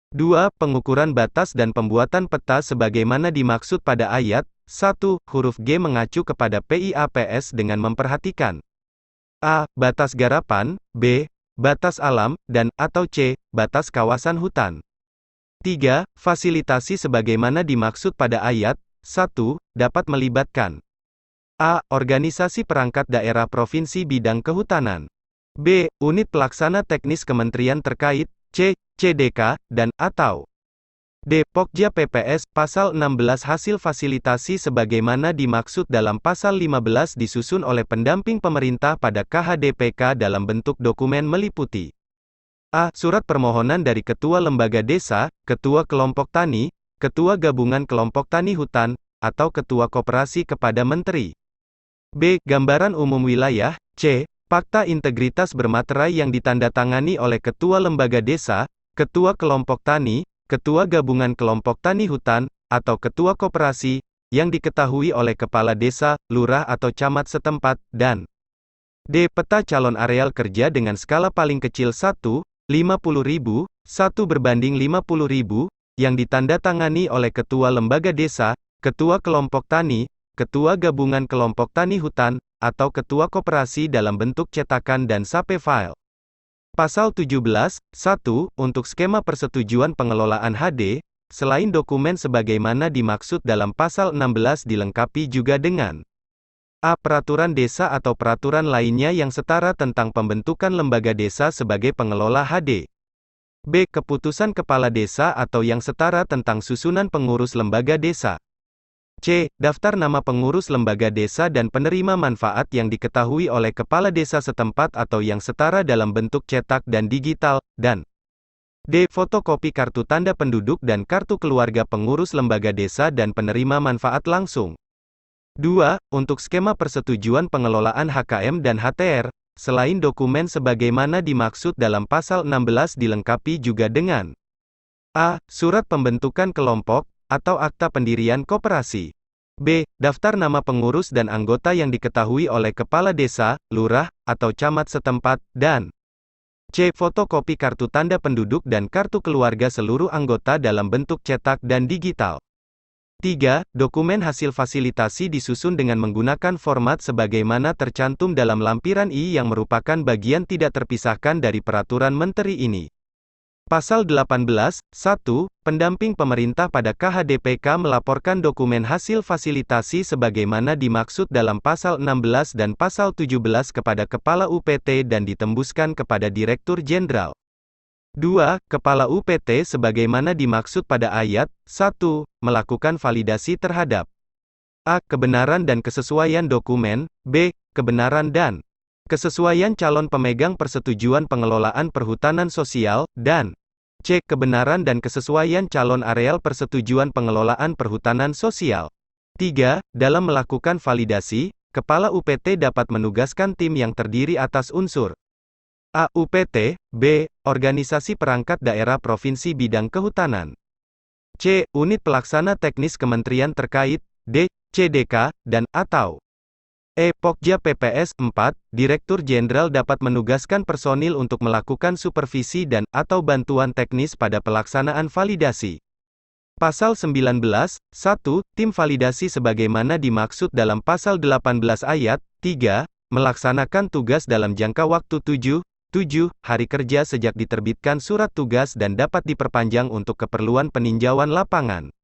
2. Pengukuran batas dan pembuatan peta sebagaimana dimaksud pada ayat 1, huruf G mengacu kepada PIAPS dengan memperhatikan A. Batas garapan, B. Batas alam, dan atau C. Batas kawasan hutan. 3. Fasilitasi sebagaimana dimaksud pada ayat 1, dapat melibatkan A. Organisasi perangkat daerah provinsi bidang kehutanan, B. Unit pelaksana teknis kementerian terkait, C. CDK, dan atau D. Pokja PPS. Pasal 16 hasil fasilitasi sebagaimana dimaksud dalam pasal 15 disusun oleh pendamping pemerintah pada KHDPK dalam bentuk dokumen meliputi A. Surat permohonan dari Ketua Lembaga Desa, Ketua Kelompok Tani, Ketua Gabungan Kelompok Tani Hutan, atau Ketua Koperasi kepada Menteri. B. Gambaran umum wilayah, C. Fakta integritas bermaterai yang ditandatangani oleh Ketua Lembaga Desa, Ketua Kelompok Tani, Ketua Gabungan Kelompok Tani Hutan, atau Ketua Koperasi, yang diketahui oleh Kepala Desa, Lurah atau Camat setempat, dan D. Peta calon areal kerja dengan skala paling kecil 1, 50.000, 1:50.000, yang ditandatangani oleh Ketua Lembaga Desa, Ketua Kelompok Tani, Ketua Gabungan Kelompok Tani Hutan, atau Ketua Koperasi dalam bentuk cetakan dan SAP file. Pasal 17, 1, untuk skema persetujuan pengelolaan HD, selain dokumen sebagaimana dimaksud dalam pasal 16 dilengkapi juga dengan A. Peraturan desa atau peraturan lainnya yang setara tentang pembentukan lembaga desa sebagai pengelola HD. B. Keputusan kepala desa atau yang setara tentang susunan pengurus lembaga desa. C. Daftar nama pengurus lembaga desa dan penerima manfaat yang diketahui oleh kepala desa setempat atau yang setara dalam bentuk cetak dan digital, dan D. Fotokopi kartu tanda penduduk dan kartu keluarga pengurus lembaga desa dan penerima manfaat langsung. 2. Untuk skema persetujuan pengelolaan HKM dan HTR, selain dokumen sebagaimana dimaksud dalam pasal 16 dilengkapi juga dengan A. Surat pembentukan kelompok, atau akta pendirian koperasi. B. Daftar nama pengurus dan anggota yang diketahui oleh kepala desa, lurah, atau camat setempat, dan C. Fotokopi kartu tanda penduduk dan kartu keluarga seluruh anggota dalam bentuk cetak dan digital. 3. Dokumen hasil fasilitasi disusun dengan menggunakan format sebagaimana tercantum dalam lampiran I yang merupakan bagian tidak terpisahkan dari peraturan menteri ini. Pasal 18, 1, pendamping pemerintah pada KHDPK melaporkan dokumen hasil fasilitasi sebagaimana dimaksud dalam pasal 16 dan pasal 17 kepada Kepala UPT dan ditembuskan kepada Direktur Jenderal. 2. Kepala UPT sebagaimana dimaksud pada ayat 1, melakukan validasi terhadap A. Kebenaran dan kesesuaian dokumen, B. Kebenaran dan kesesuaian calon pemegang persetujuan pengelolaan perhutanan sosial, dan C. Kebenaran dan kesesuaian calon areal persetujuan pengelolaan perhutanan sosial. 3. Dalam melakukan validasi, Kepala UPT dapat menugaskan tim yang terdiri atas unsur A. UPT, B. Organisasi perangkat daerah provinsi bidang kehutanan, C. Unit pelaksana teknis kementerian terkait, D. CDK, dan atau E. Pokja PPS. 4. Direktur Jenderal dapat menugaskan personil untuk melakukan supervisi dan atau bantuan teknis pada pelaksanaan validasi. Pasal 19, 1, tim validasi sebagaimana dimaksud dalam pasal 18 ayat 3, melaksanakan tugas dalam jangka waktu 7 hari kerja sejak diterbitkan surat tugas dan dapat diperpanjang untuk keperluan peninjauan lapangan.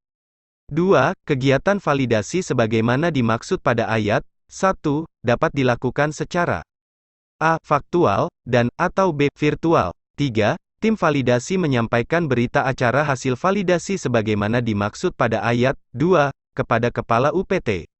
2. Kegiatan validasi sebagaimana dimaksud pada ayat 1, dapat dilakukan secara A. Faktual, dan atau B. Virtual. 3. Tim validasi menyampaikan berita acara hasil validasi sebagaimana dimaksud pada ayat 2, kepada Kepala UPT.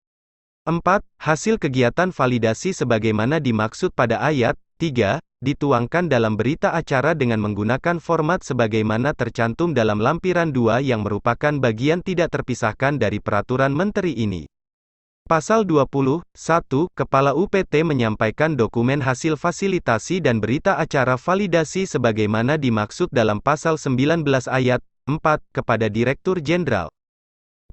4. Hasil kegiatan validasi sebagaimana dimaksud pada ayat 3, dituangkan dalam berita acara dengan menggunakan format sebagaimana tercantum dalam lampiran 2 yang merupakan bagian tidak terpisahkan dari peraturan menteri ini. Pasal 20, 1, Kepala UPT menyampaikan dokumen hasil fasilitasi dan berita acara validasi sebagaimana dimaksud dalam pasal 19 ayat 4, kepada Direktur Jenderal.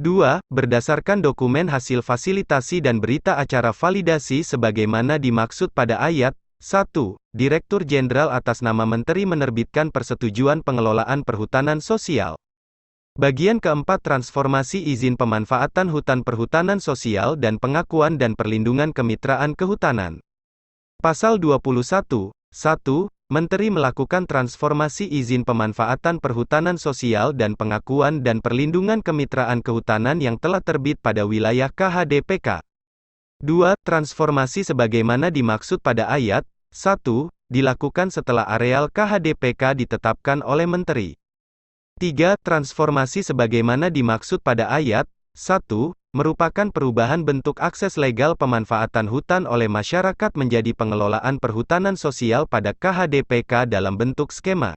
2. Berdasarkan dokumen hasil fasilitasi dan berita acara validasi sebagaimana dimaksud pada ayat 1. Direktur Jenderal atas nama Menteri menerbitkan Persetujuan Pengelolaan Perhutanan Sosial. Bagian keempat transformasi izin pemanfaatan hutan perhutanan sosial dan pengakuan dan perlindungan kemitraan kehutanan. Pasal 21. 1. Menteri melakukan transformasi izin pemanfaatan perhutanan sosial dan pengakuan dan perlindungan kemitraan kehutanan yang telah terbit pada wilayah KHDPK. 2. Transformasi sebagaimana dimaksud pada ayat 1, dilakukan setelah areal KHDPK ditetapkan oleh Menteri. 3. Transformasi sebagaimana dimaksud pada ayat 1, merupakan perubahan bentuk akses legal pemanfaatan hutan oleh masyarakat menjadi pengelolaan perhutanan sosial pada KHDPK dalam bentuk skema.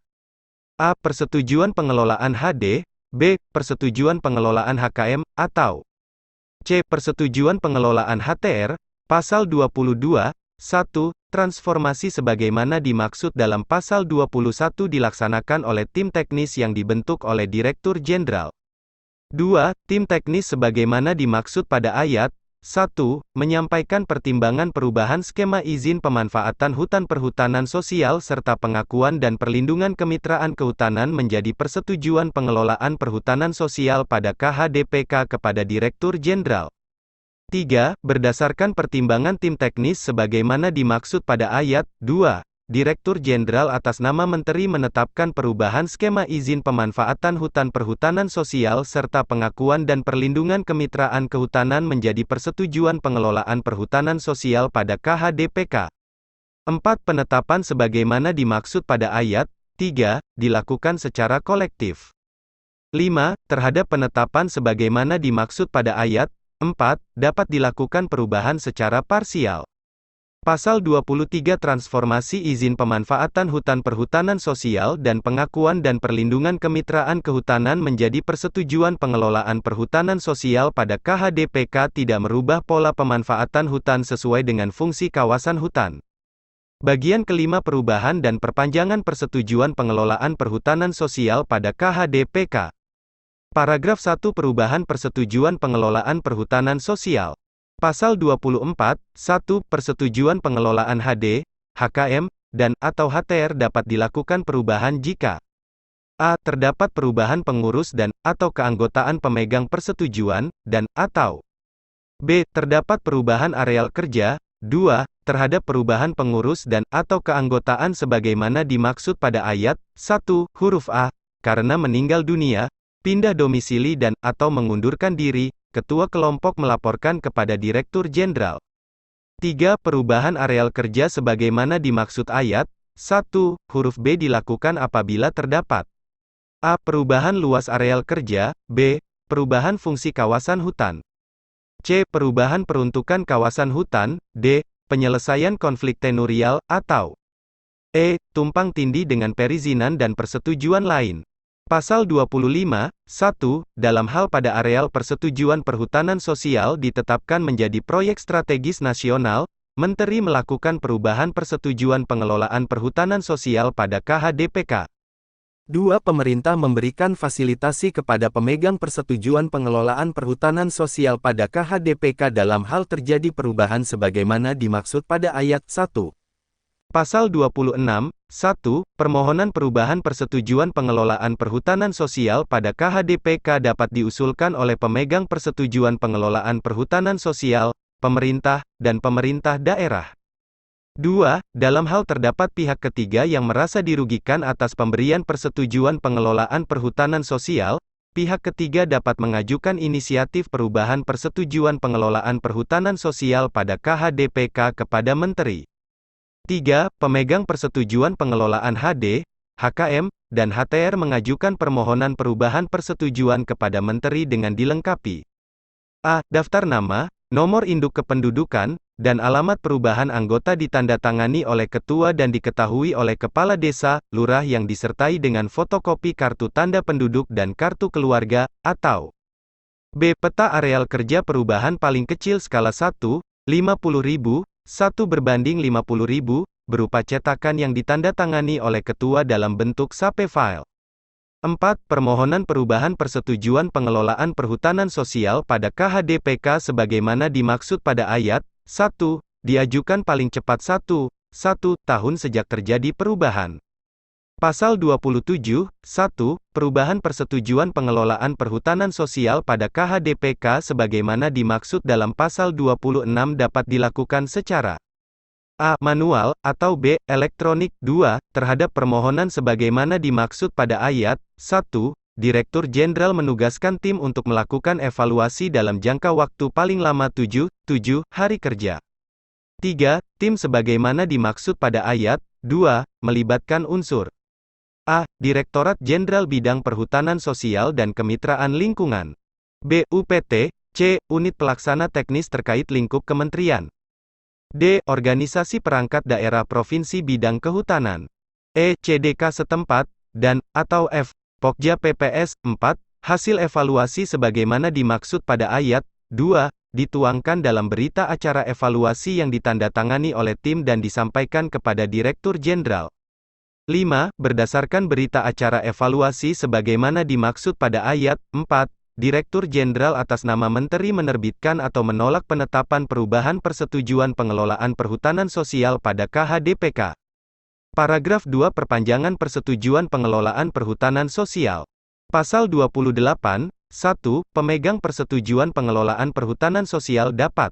A. Persetujuan pengelolaan HD, B. Persetujuan pengelolaan HKM, atau C. Persetujuan pengelolaan HTR. Pasal 22. 1. Transformasi sebagaimana dimaksud dalam Pasal 21 dilaksanakan oleh tim teknis yang dibentuk oleh Direktur Jenderal. 2. Tim teknis sebagaimana dimaksud pada ayat 1, menyampaikan pertimbangan perubahan skema izin pemanfaatan hutan perhutanan sosial serta pengakuan dan perlindungan kemitraan kehutanan menjadi persetujuan pengelolaan perhutanan sosial pada KHDPK kepada Direktur Jenderal. 3. Berdasarkan pertimbangan tim teknis sebagaimana dimaksud pada ayat 2, Direktur Jenderal atas nama Menteri menetapkan perubahan skema izin pemanfaatan hutan perhutanan sosial serta pengakuan dan perlindungan kemitraan kehutanan menjadi persetujuan pengelolaan perhutanan sosial pada KHDPK. 4. Penetapan sebagaimana dimaksud pada ayat 3, dilakukan secara kolektif. 5. Terhadap penetapan sebagaimana dimaksud pada ayat 4, dapat dilakukan perubahan secara parsial. Pasal 23 Transformasi izin pemanfaatan hutan perhutanan sosial dan pengakuan dan perlindungan kemitraan kehutanan menjadi persetujuan pengelolaan perhutanan sosial pada KHDPK tidak merubah pola pemanfaatan hutan sesuai dengan fungsi kawasan hutan. Bagian kelima perubahan dan perpanjangan persetujuan pengelolaan perhutanan sosial pada KHDPK. Paragraf 1 Perubahan persetujuan pengelolaan perhutanan sosial. Pasal 24, 1. Persetujuan pengelolaan HD, HKM, dan atau HTR dapat dilakukan perubahan jika A. Terdapat perubahan pengurus dan atau keanggotaan pemegang persetujuan, dan atau B. Terdapat perubahan areal kerja. 2. Terhadap perubahan pengurus dan atau keanggotaan sebagaimana dimaksud pada ayat 1, huruf A, karena meninggal dunia, pindah domisili dan atau mengundurkan diri, Ketua Kelompok melaporkan kepada Direktur Jenderal. 3. Perubahan areal kerja sebagaimana dimaksud ayat 1, huruf B dilakukan apabila terdapat A. Perubahan luas areal kerja, B. Perubahan fungsi kawasan hutan, C. Perubahan peruntukan kawasan hutan, D. Penyelesaian konflik tenurial, atau E. Tumpang tindih dengan perizinan dan persetujuan lain. Pasal 25, 1, dalam hal pada areal persetujuan perhutanan sosial ditetapkan menjadi proyek strategis nasional, Menteri melakukan perubahan persetujuan pengelolaan perhutanan sosial pada KHDPK. 2. Pemerintah memberikan fasilitasi kepada pemegang persetujuan pengelolaan perhutanan sosial pada KHDPK dalam hal terjadi perubahan sebagaimana dimaksud pada ayat 1. Pasal 26, 1. Permohonan perubahan persetujuan pengelolaan perhutanan sosial pada KHDPK dapat diusulkan oleh pemegang persetujuan pengelolaan perhutanan sosial, pemerintah, dan pemerintah daerah. 2. Dalam hal terdapat pihak ketiga yang merasa dirugikan atas pemberian persetujuan pengelolaan perhutanan sosial, pihak ketiga dapat mengajukan inisiatif perubahan persetujuan pengelolaan perhutanan sosial pada KHDPK kepada Menteri. 3. Pemegang persetujuan pengelolaan HD, HKM, dan HTR mengajukan permohonan perubahan persetujuan kepada Menteri dengan dilengkapi A. Daftar nama, nomor induk kependudukan, dan alamat perubahan anggota ditandatangani oleh ketua dan diketahui oleh kepala desa, lurah yang disertai dengan fotokopi kartu tanda penduduk dan kartu keluarga, atau B. Peta areal kerja perubahan paling kecil skala 1, 50.000, 1:50.000, berupa cetakan yang ditandatangani oleh ketua dalam bentuk SAPE file. 4. Permohonan perubahan persetujuan pengelolaan perhutanan sosial pada KHDPK sebagaimana dimaksud pada ayat 1, diajukan paling cepat 1. 1 tahun sejak terjadi perubahan. Pasal 27, 1, perubahan persetujuan pengelolaan perhutanan sosial pada KHDPK sebagaimana dimaksud dalam pasal 26 dapat dilakukan secara A. Manual, atau B. Elektronik. 2. Terhadap permohonan sebagaimana dimaksud pada ayat 1, Direktur Jenderal menugaskan tim untuk melakukan evaluasi dalam jangka waktu paling lama 7 hari kerja. 3. Tim sebagaimana dimaksud pada ayat 2, melibatkan unsur A. Direktorat Jenderal Bidang Perhutanan Sosial dan Kemitraan Lingkungan. B. UPT. C. Unit Pelaksana Teknis terkait lingkup kementerian. D. Organisasi perangkat daerah provinsi bidang kehutanan. E. CDK setempat, dan, atau F. Pokja PPS. 4. Hasil evaluasi sebagaimana dimaksud pada ayat 2, dituangkan dalam berita acara evaluasi yang ditandatangani oleh tim dan disampaikan kepada Direktur Jenderal. 5. Berdasarkan berita acara evaluasi sebagaimana dimaksud pada ayat 4, Direktur Jenderal atas nama Menteri menerbitkan atau menolak penetapan perubahan persetujuan pengelolaan perhutanan sosial pada KHDPK. Paragraf 2 Perpanjangan persetujuan pengelolaan perhutanan sosial. Pasal 28, 1. Pemegang persetujuan pengelolaan perhutanan sosial dapat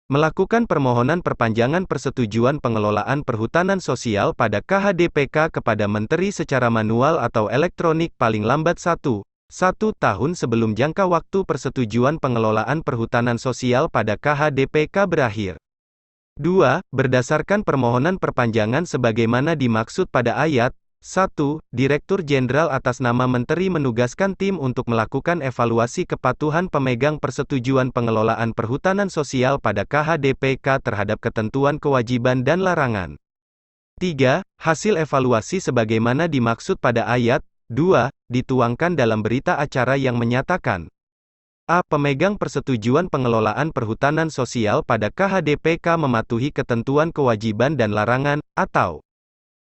melakukan permohonan perpanjangan persetujuan pengelolaan perhutanan sosial pada KHDPK kepada Menteri secara manual atau elektronik paling lambat 1 tahun sebelum jangka waktu persetujuan pengelolaan perhutanan sosial pada KHDPK berakhir. 2. Berdasarkan permohonan perpanjangan sebagaimana dimaksud pada ayat 1, Direktur Jenderal atas nama Menteri menugaskan tim untuk melakukan evaluasi kepatuhan pemegang persetujuan pengelolaan perhutanan sosial pada KHDPK terhadap ketentuan kewajiban dan larangan. 3. Hasil evaluasi sebagaimana dimaksud pada ayat 2, dituangkan dalam berita acara yang menyatakan A. Pemegang persetujuan pengelolaan perhutanan sosial pada KHDPK mematuhi ketentuan kewajiban dan larangan, atau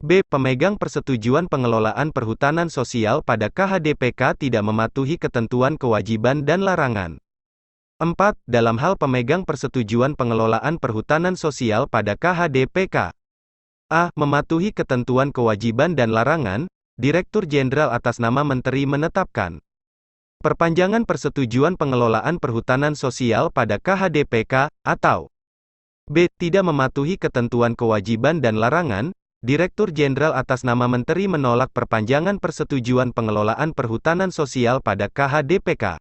B. Pemegang persetujuan pengelolaan perhutanan sosial pada KHDPK tidak mematuhi ketentuan kewajiban dan larangan. 4. Dalam hal pemegang persetujuan pengelolaan perhutanan sosial pada KHDPK A. Mematuhi ketentuan kewajiban dan larangan, Direktur Jenderal atas nama Menteri menetapkan perpanjangan persetujuan pengelolaan perhutanan sosial pada KHDPK, atau B. Tidak mematuhi ketentuan kewajiban dan larangan, Direktur Jenderal atas nama Menteri menolak perpanjangan persetujuan pengelolaan perhutanan sosial pada KHDPK.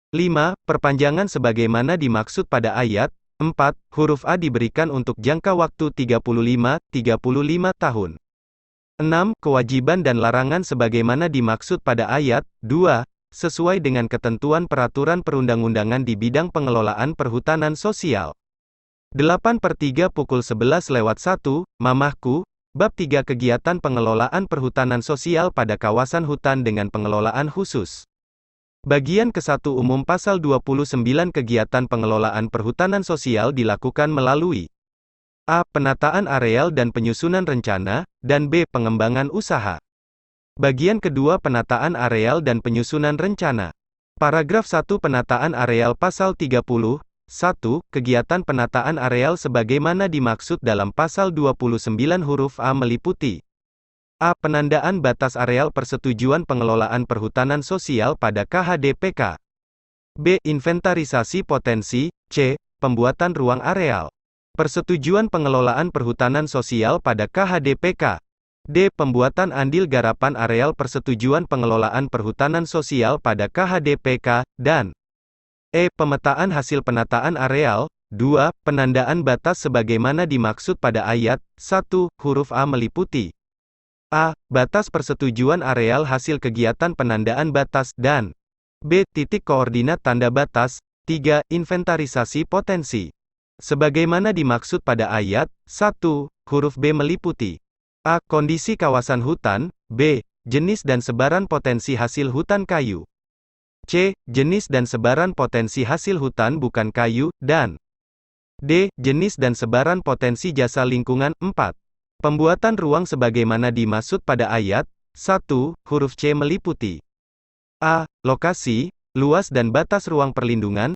5. Perpanjangan sebagaimana dimaksud pada ayat 4, huruf A diberikan untuk jangka waktu 35 tahun. 6. Kewajiban dan larangan sebagaimana dimaksud pada ayat 2, sesuai dengan ketentuan peraturan perundang-undangan di bidang pengelolaan perhutanan sosial. 8/3 pukul 11:01, Mamahku, Bab 3 Kegiatan Pengelolaan Perhutanan Sosial pada Kawasan Hutan dengan Pengelolaan Khusus. Bagian ke-1 Umum Pasal 29 Kegiatan pengelolaan perhutanan sosial dilakukan melalui A. Penataan areal dan penyusunan rencana, dan B. Pengembangan usaha. Bagian kedua Penataan areal dan penyusunan rencana. Paragraf 1 Penataan areal Pasal 30 1. Kegiatan penataan areal sebagaimana dimaksud dalam Pasal 29 huruf A meliputi A. Penandaan batas areal persetujuan pengelolaan perhutanan sosial pada KHDPK. B. Inventarisasi potensi. C. Pembuatan ruang areal persetujuan pengelolaan perhutanan sosial pada KHDPK. D. Pembuatan andil garapan areal persetujuan pengelolaan perhutanan sosial pada KHDPK, dan E. Pemetaan hasil penataan areal. 2. Penandaan batas sebagaimana dimaksud pada ayat 1, huruf A meliputi A. Batas persetujuan areal hasil kegiatan penandaan batas, dan B. Titik koordinat tanda batas. 3. Inventarisasi potensi sebagaimana dimaksud pada ayat 1, huruf B meliputi A. Kondisi kawasan hutan. B. Jenis dan sebaran potensi hasil hutan kayu. C. Jenis dan sebaran potensi hasil hutan bukan kayu, dan D. Jenis dan sebaran potensi jasa lingkungan. 4. Pembuatan ruang sebagaimana dimaksud pada ayat 1, huruf C meliputi A. Lokasi, luas dan batas ruang perlindungan.